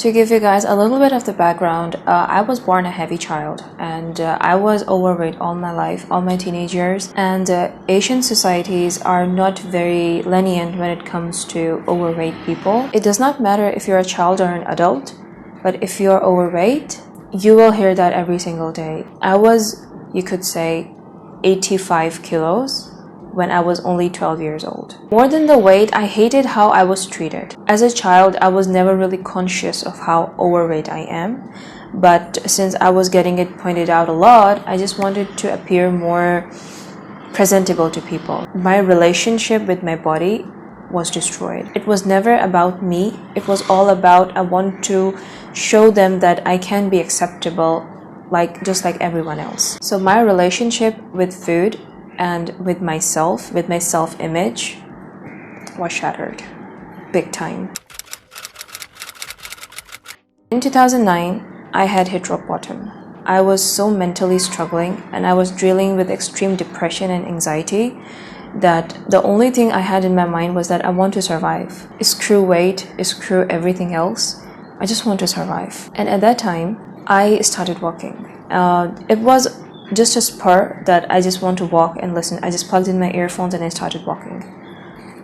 To give you guys a little bit of the background, I was born a heavy child and I was overweight all my life, all my teenage years. And Asian societies are not very lenient when it comes to overweight people. It does not matter if you're a child or an adult, but if you're overweight, you will hear that every single day. I was, you could say, 85 kilos when I was only 12 years old. More than the weight, I hated how I was treated. As a child, I was never really conscious of how overweight I am, but since I was getting it pointed out a lot, I just wanted to appear more presentable to people. My relationship with my body was destroyed. It was never about me. It was all about I want to show them that I can be acceptable just like everyone else. So my relationship with food and with my self-image was shattered big time. In 2009, I had hit rock bottom. I was so mentally struggling and I was dealing with extreme depression and anxiety that the only thing I had in my mind was that I want to survive. Screw weight, screw everything else. I just want to survive. And at that time, I started walking. It was just a spur that I just want to walk and listen. I just plugged in my earphones and I started walking.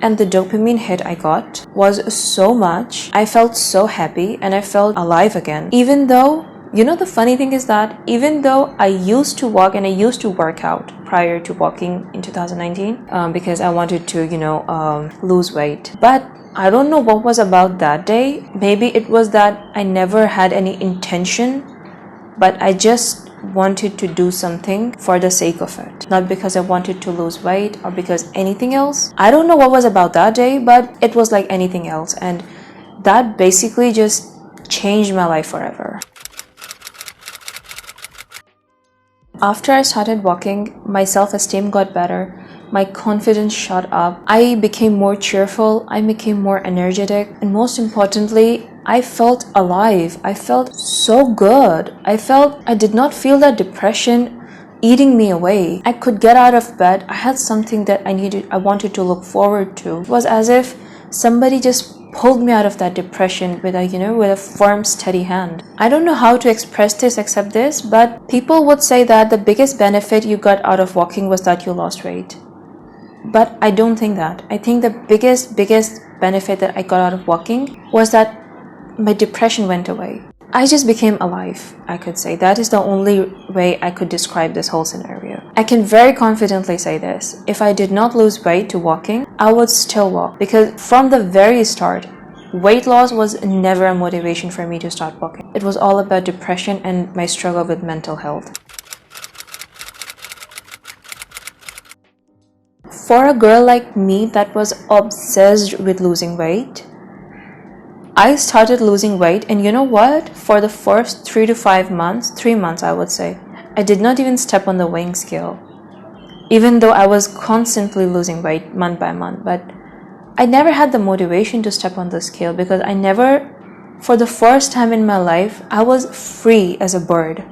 And the dopamine hit I got was so much. I felt so happy and I felt alive again. Even though, the funny thing is that even though I used to walk and I used to work out prior to walking in 2019 because I wanted to, lose weight. But I don't know what was about that day. Maybe it was that I never had any intention, but I just wanted to do something for the sake of it, not because I wanted to lose weight or because anything else. I don't know what was about that day, but it was like anything else, and that basically just changed my life forever. After I started walking, my self-esteem got better, my confidence shot up, I became more cheerful, I became more energetic, and most importantly, I felt alive. I felt so good. I did not feel that depression eating me away. I could get out of bed. I had something that I wanted to look forward to. It was as if somebody just pulled me out of that depression with a firm, steady hand. I don't know how to express this except this, but people would say that the biggest benefit you got out of walking was that you lost weight. But I don't think that. I think the biggest benefit that I got out of walking was that my depression went away. I just became alive, I could say. That is the only way I could describe this whole scenario. I can very confidently say this. If I did not lose weight to walking, I would still walk. Because from the very start, weight loss was never a motivation for me to start walking. It was all about depression and my struggle with mental health. For a girl like me that was obsessed with losing weight, I started losing weight, and you know what? For the first 3 months I would say, I did not even step on the weighing scale, even though I was constantly losing weight month by month. But I never had the motivation to step on the scale because for the first time in my life, I was free as a bird.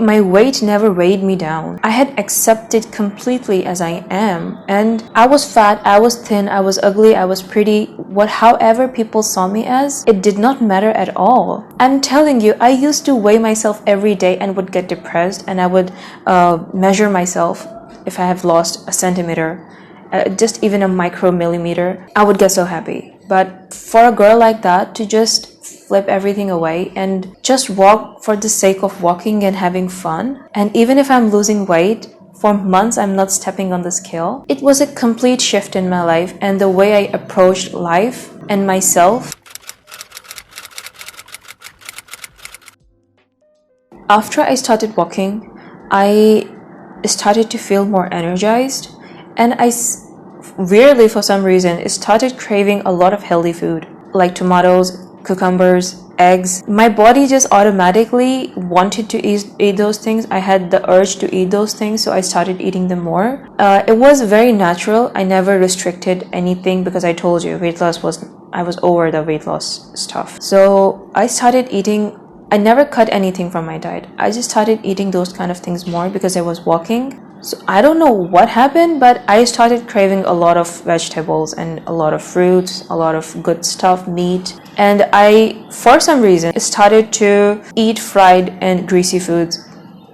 My weight never weighed me down. I had accepted completely as I am, and I was fat, I was thin, I was ugly, I was pretty, however people saw me as, it did not matter at all. I'm telling you, I used to weigh myself every day and would get depressed, and I would measure myself if I have lost a centimeter, just even a micromillimeter. I would get so happy. But for a girl like that to just flip everything away and just walk for the sake of walking and having fun, and even if I'm losing weight, for months I'm not stepping on the scale, it was a complete shift in my life and the way I approached life and myself. After I started walking, I started to feel more energized, and I weirdly, for some reason, started craving a lot of healthy food like tomatoes, cucumbers, eggs. My body just automatically wanted to eat those things. I had the urge to eat those things, so I started eating them more. It was very natural. I never restricted anything because I told you I was over the weight loss stuff. So I started eating. I never cut anything from my diet. I just started eating those kind of things more because I was walking. So I don't know what happened, but I started craving a lot of vegetables and a lot of fruits, a lot of good stuff, meat. And I, for some reason, started to eat fried and greasy foods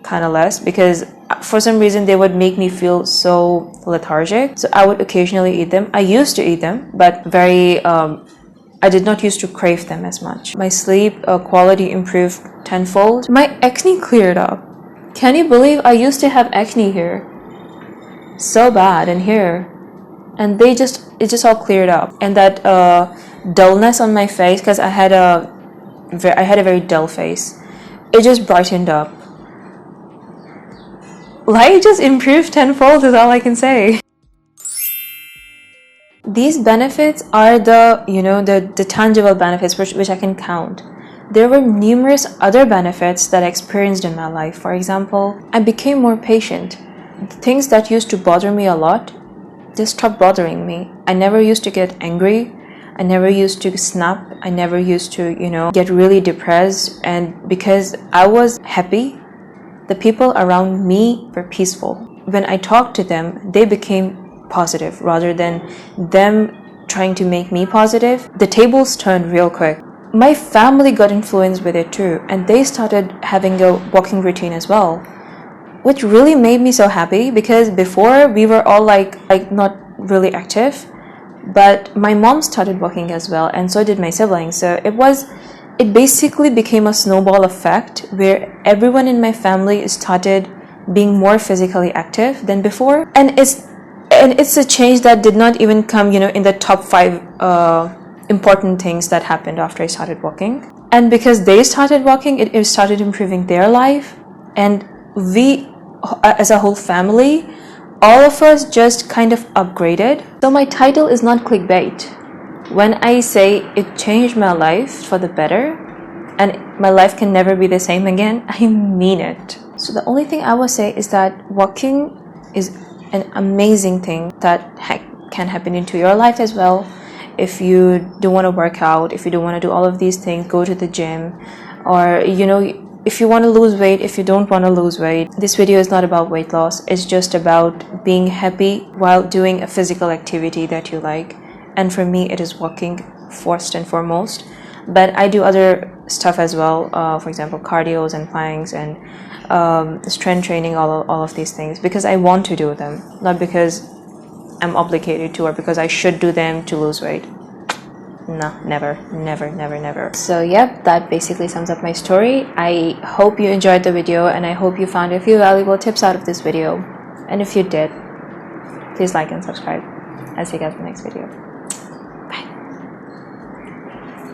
kind of less, because for some reason they would make me feel so lethargic. So I would occasionally eat them. I used to eat them, but I did not used to crave them as much. My sleep quality improved tenfold. My acne cleared up. Can you believe I used to have acne here? So bad in here. And it just all cleared up. And that dullness on my face, because I had a very dull face, it just brightened up. Light just improved tenfold is all I can say. These benefits are the tangible benefits which I can count. There were numerous other benefits that I experienced in my life. For example, I became more patient. The things that used to bother me a lot, they stopped bothering me. I never used to get angry. I never used to snap. I never used to, get really depressed. And because I was happy, the people around me were peaceful. When I talked to them, they became positive rather than them trying to make me positive. The tables turned real quick. My family got influenced with it too, and they started having a walking routine as well, which really made me so happy, because before we were all like not really active, but my mom started walking as well, and so did my siblings. So it basically became a snowball effect where everyone in my family started being more physically active than before, and it's a change that did not even come in the top 5 important things that happened after I started walking. And because they started walking, it started improving their life, and we as a whole family, all of us just kind of upgraded. So my title is not clickbait. When I say it changed my life for the better and my life can never be the same again, I mean it. So the only thing I will say is that walking is an amazing thing that can happen into your life as well. If you don't want to work out, if you don't want to do all of these things, go to the gym, or if you want to lose weight, if you don't want to lose weight. This video is not about weight loss. It's just about being happy while doing a physical activity that you like. And for me, it is walking first and foremost. But I do other stuff as well, for example, cardios and planks and strength training, all of these things, because I want to do them, not because I'm obligated to or because I should do them to lose weight. No, never. So yep, that basically sums up my story. I hope you enjoyed the video, and I hope you found a few valuable tips out of this video. And if you did, please like and subscribe. I'll see you guys in the next video.